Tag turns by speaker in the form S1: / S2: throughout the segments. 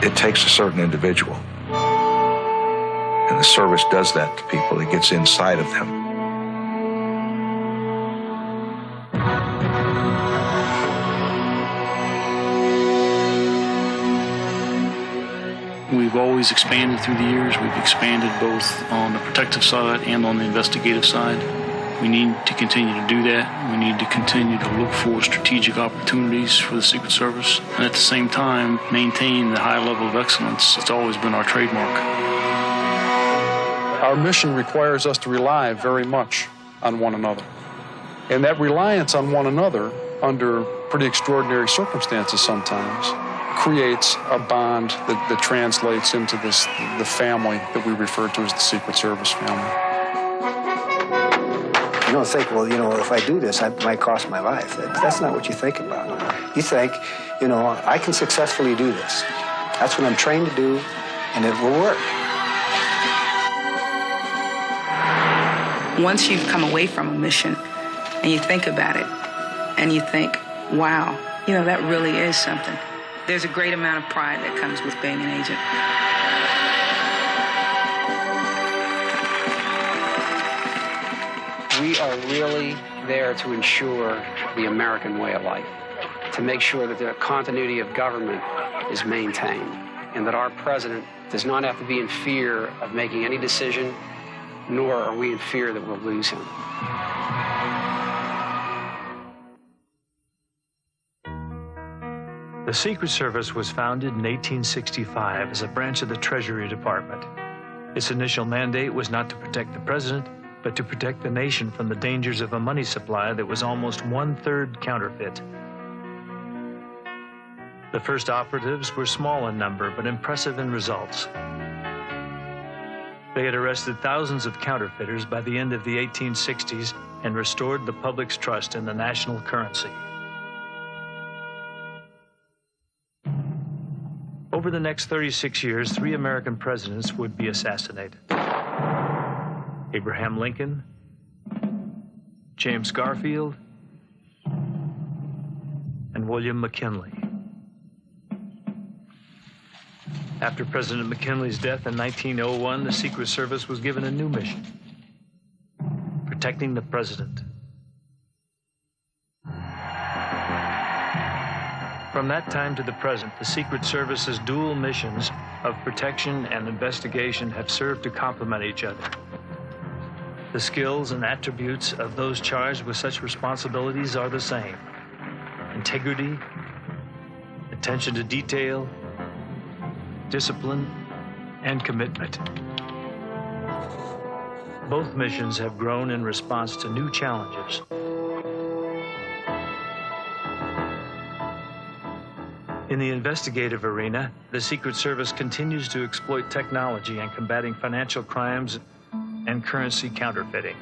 S1: It takes a certain individual. And the service does that to people. It gets inside of them.
S2: We've always expanded through the years. We've expanded both on the protective side and on the investigative side. We need to continue to do that. We need to continue to look for strategic opportunities for the Secret Service, and at the same time, maintain the high level of excellence that's always been our trademark.
S3: Our mission requires us to rely very much on one another. And that reliance on one another, under pretty extraordinary circumstances sometimes, creates a bond that translates into the family that we refer to as the Secret Service family.
S4: You don't think, well, if I do this, it might cost my life. That's not what you think about. You think, I can successfully do this. That's what I'm trained to do, and it will work.
S5: Once you've come away from a mission and you think about it, and you think, wow, that really is something. There's a great amount of pride that comes with being an agent.
S6: We are really there to ensure the American way of life, to make sure that the continuity of government is maintained, and that our president does not have to be in fear of making any decision, nor are we in fear that we'll lose him.
S7: The Secret Service was founded in 1865 as a branch of the Treasury Department. Its initial mandate was not to protect the president, but to protect the nation from the dangers of a money supply that was almost one-third counterfeit. The first operatives were small in number, but impressive in results. They had arrested thousands of counterfeiters by the end of the 1860s and restored the public's trust in the national currency. Over the next 36 years, 3 American presidents would be assassinated. Abraham Lincoln, James Garfield, and William McKinley. After President McKinley's death in 1901, the Secret Service was given a new mission: protecting the president. From that time to the present, the Secret Service's dual missions of protection and investigation have served to complement each other. The skills and attributes of those charged with such responsibilities are the same: integrity, attention to detail, discipline, and commitment. Both missions have grown in response to new challenges. In the investigative arena, the Secret Service continues to exploit technology in combating financial crimes and currency counterfeiting.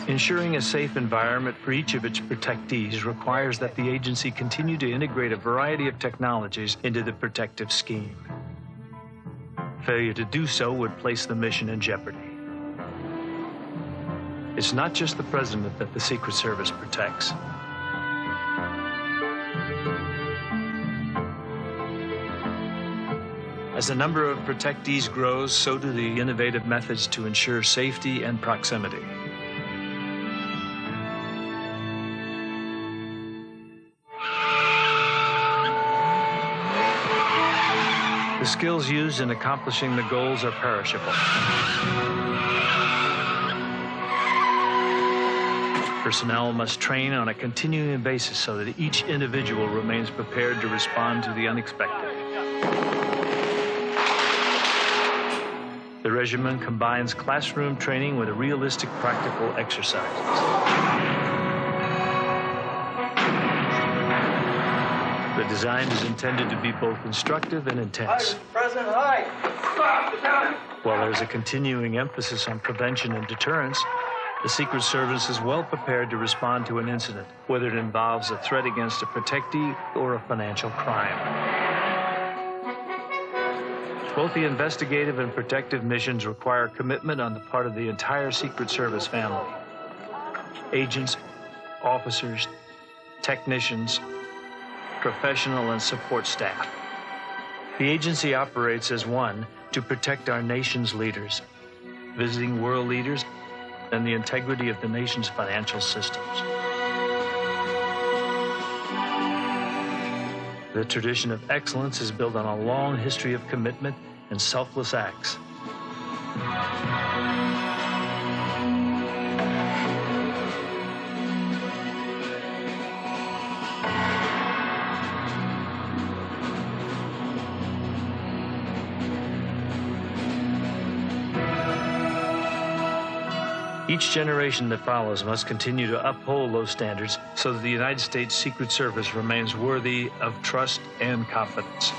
S7: Ensuring a safe environment for each of its protectees requires that the agency continue to integrate a variety of technologies into the protective scheme. Failure to do so would place the mission in jeopardy. It's not just the president that the Secret Service protects. As the number of protectees grows, so do the innovative methods to ensure safety and proximity. The skills used in accomplishing the goals are perishable. Personnel must train on a continuing basis so that each individual remains prepared to respond to the unexpected. The regimen combines classroom training with realistic practical exercises. The design is intended to be both instructive and intense.
S8: Hi, Mr. President. Hi.
S7: While there's a continuing emphasis on prevention and deterrence, the Secret Service is well prepared to respond to an incident, whether it involves a threat against a protectee or a financial crime. Both the investigative and protective missions require commitment on the part of the entire Secret Service family. Agents, officers, technicians, professional and support staff. The agency operates as one to protect our nation's leaders, visiting world leaders, and the integrity of the nation's financial systems. The tradition of excellence is built on a long history of commitment and selfless acts. Each generation that follows must continue to uphold those standards so that the United States Secret Service remains worthy of trust and confidence.